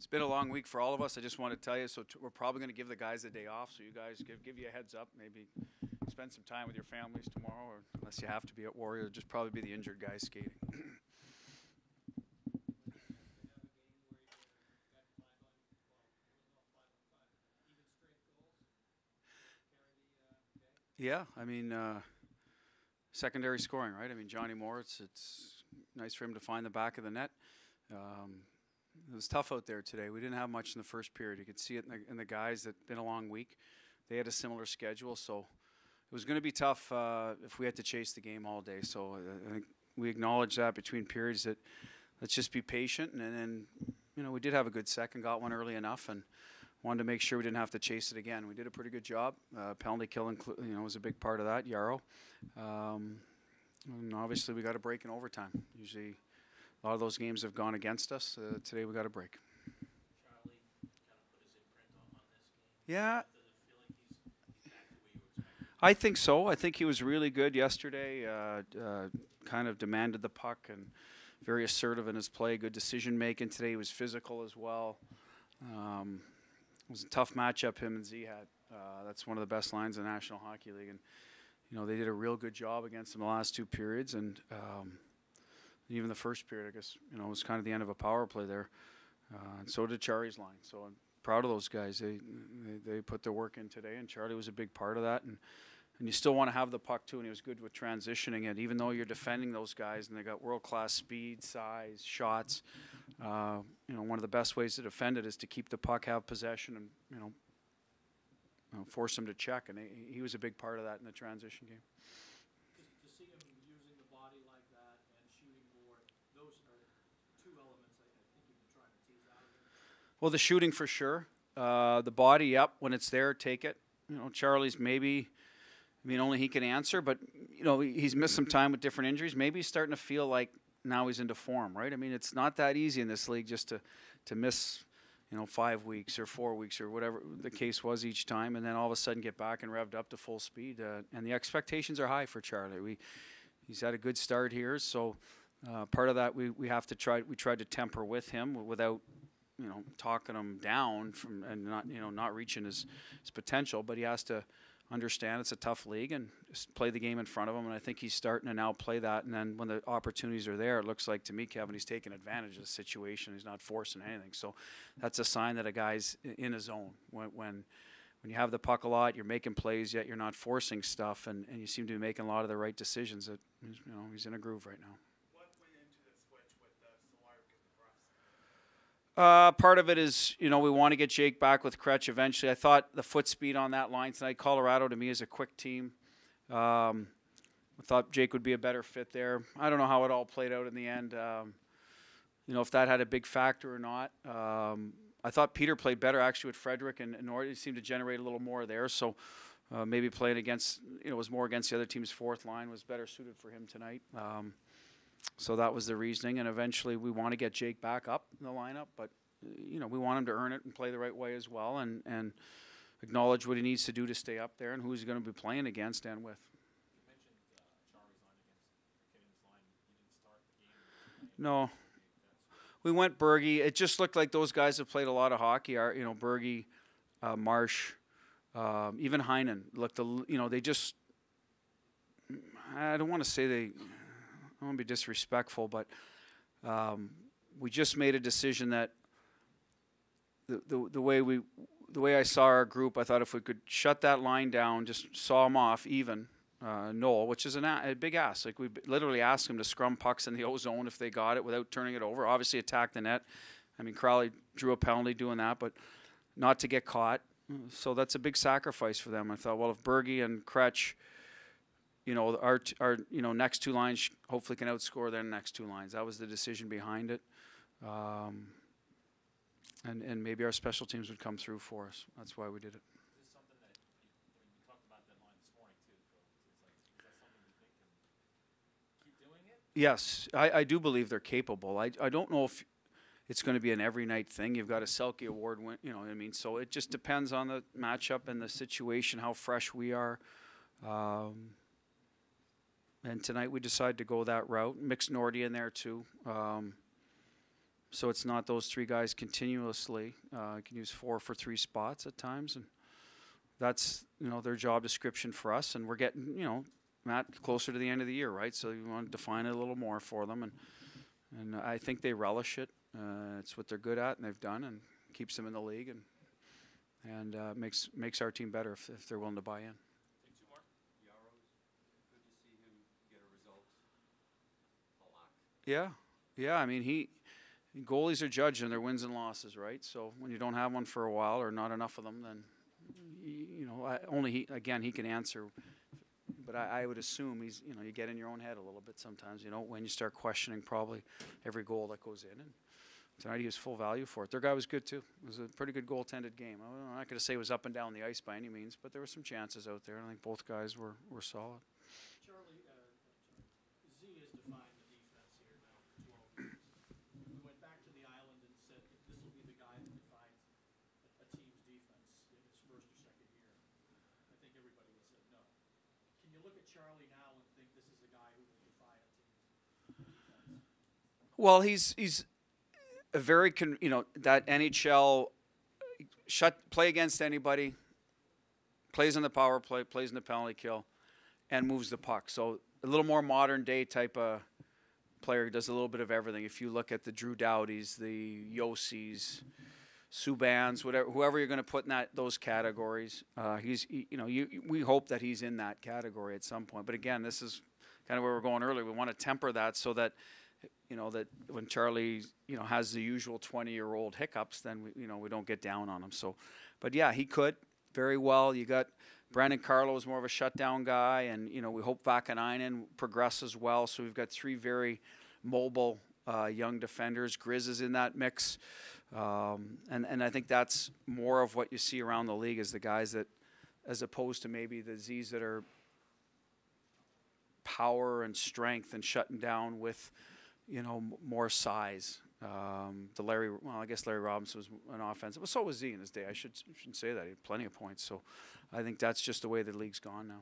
It's been a long week for all of us. I just want to tell you, so we're probably going to give the guys a day off. So you guys give you a heads up. Maybe spend some time with your families tomorrow, or unless you have to be at Warrior, just probably be the injured guys skating. Yeah, I mean, secondary scoring, right? I mean, Johnny Moore, it's nice for him to find the back of the net. It was tough out there today. We didn't have much in the first period. You could see it in the guys that been a long week. They had a similar schedule, so it was going to be tough if we had to chase the game all day. So I think we acknowledged that between periods that let's just be patient. And then, you know, we did have a good second, got one early enough, and wanted to make sure we didn't have to chase it again. We did a pretty good job. Penalty kill, was a big part of that, Yarrow. And obviously we got a break in overtime. Usually a lot of those games have gone against us. Today we got a break. Charlie kind of put his imprint on this game. Yeah. Does it feel like he's back the way you expected? I think so. I think he was really good yesterday. Kind of demanded the puck and very assertive in his play. Good decision making today. He was physical as well. It was a tough matchup him and Z had. That's one of the best lines in the National Hockey League, and they did a real good job against him the last two periods, and even the first period, I guess, it was kind of the end of a power play there, and so did Charlie's line. So I'm proud of those guys. They put their work in today, and Charlie was a big part of that, and you still want to have the puck too, and he was good with transitioning it, even though you're defending those guys and they got world-class speed, size, shots. One of the best ways to defend it is to keep the puck, have possession, and force them to check. And he was a big part of that in the transition game. To see him using the body like that and shooting more, those are two elements I think you've been trying to tease out of him. Well, the shooting for sure. The body, yep. When it's there, take it. Charlie's maybe. Only he can answer, but he's missed some time with different injuries. Maybe he's starting to feel like now he's into form, right? It's not that easy in this league just to miss, 5 weeks or 4 weeks or whatever the case was each time, and then all of a sudden get back and revved up to full speed. And the expectations are high for Charlie. He's had a good start here, so part of that we have to try. We tried to temper with him without, talking him down from and not reaching his potential, but he has to understand it's a tough league and just play the game in front of him, and I think he's starting to now play that. And then when the opportunities are there, it looks like to me, Kevin, he's taking advantage of the situation. He's not forcing anything, so that's a sign that a guy's in his zone. When you have the puck a lot, you're making plays, yet you're not forcing stuff, and you seem to be making a lot of the right decisions. That he's in a groove right now. What went into the switch with Solari getting the press? Part of it is, we want to get Jake back with Kretsch eventually. I thought the foot speed on that line tonight, Colorado to me is a quick team. I thought Jake would be a better fit there. I don't know how it all played out in the end, if that had a big factor or not. I thought Peter played better actually with Frederick, and Nordy. He seemed to generate a little more there. So maybe playing against, was more against the other team's fourth line was better suited for him tonight. So that was the reasoning, and eventually we want to get Jake back up in the lineup, but we want him to earn it and play the right way as well, and acknowledge what he needs to do to stay up there and who he's going to be playing against and with. You mentioned Charlie's line against McKinnon's line. You didn't start the game. No. We went Bergie. It just looked like those guys have played a lot of hockey. Bergie, Marsh, even Heinen looked. They just. I don't want to say they. I don't want to be disrespectful, but we just made a decision that the way I saw our group, I thought if we could shut that line down, just saw them off even. Noel, which is a big ask. Like we literally asked him to scrum pucks in the O zone if they got it without turning it over. Obviously attack the net. Crowley drew a penalty doing that, but not to get caught. So that's a big sacrifice for them. I thought, well, if Bergie and Kretsch, our next two lines hopefully can outscore their next two lines. That was the decision behind it. And maybe our special teams would come through for us. That's why we did it. Is this something that you talked about that line this morning too? Is that something you think can keep doing it? Yes, I do believe they're capable. I don't know if it's going to be an every night thing. You've got a Selke Award win, so it just depends on the matchup and the situation, how fresh we are. And tonight we decided to go that route, mix Nordy in there too. so it's not those three guys continuously. You can use 4 for 3 spots at times, and that's their job description for us. And we're getting Matt, closer to the end of the year, right? So you want to define it a little more for them, and I think they relish it. It's what they're good at, and they've done, and keeps them in the league, and makes our team better if they're willing to buy in. Take 2 more. Yaro's good to see him get a result. A lot. Yeah. I mean, goalies are judged on their wins and losses, right? So when you don't have one for a while or not enough of them, then only he can answer. But I would assume he's you get in your own head a little bit sometimes. When you start questioning probably every goal that goes in. And tonight he was full value for it. Their guy was good too. It was a pretty good goaltended game. I'm not going to say it was up and down the ice by any means, but there were some chances out there. I think both guys were solid. Charlie, Z has defined the defense here now for 12 years. We went back to the island and said this will be the guy that defines a team's defense in his first or second year. I think everybody would say no. Can you look at Charlie now and think this is a guy who will define a team's defense? Well, he's a very that NHL play against anybody, plays on the power play, plays in the penalty kill, and moves the puck. So a little more modern day type of player, does a little bit of everything. If you look at the Drew Dowdys, the Yossi's, Subbans, whoever you're going to put in those categories, we hope that he's in that category at some point. But again, this is kind of where we're going earlier. We want to temper that so that that when Charlie has the usual 20-year-old hiccups, then we don't get down on him. So, but yeah, he could very well. You got Brandon Carlo is more of a shutdown guy, and we hope Vakanainen progresses well. So we've got 3 very mobile young defenders. Grizz is in that mix, and I think that's more of what you see around the league is the guys that, as opposed to maybe the Z's that are power and strength and shutting down with more size. I guess Larry Robinson was an offensive, but so was Z in his day. I shouldn't say that. He had plenty of points. So I think that's just the way the league's gone now.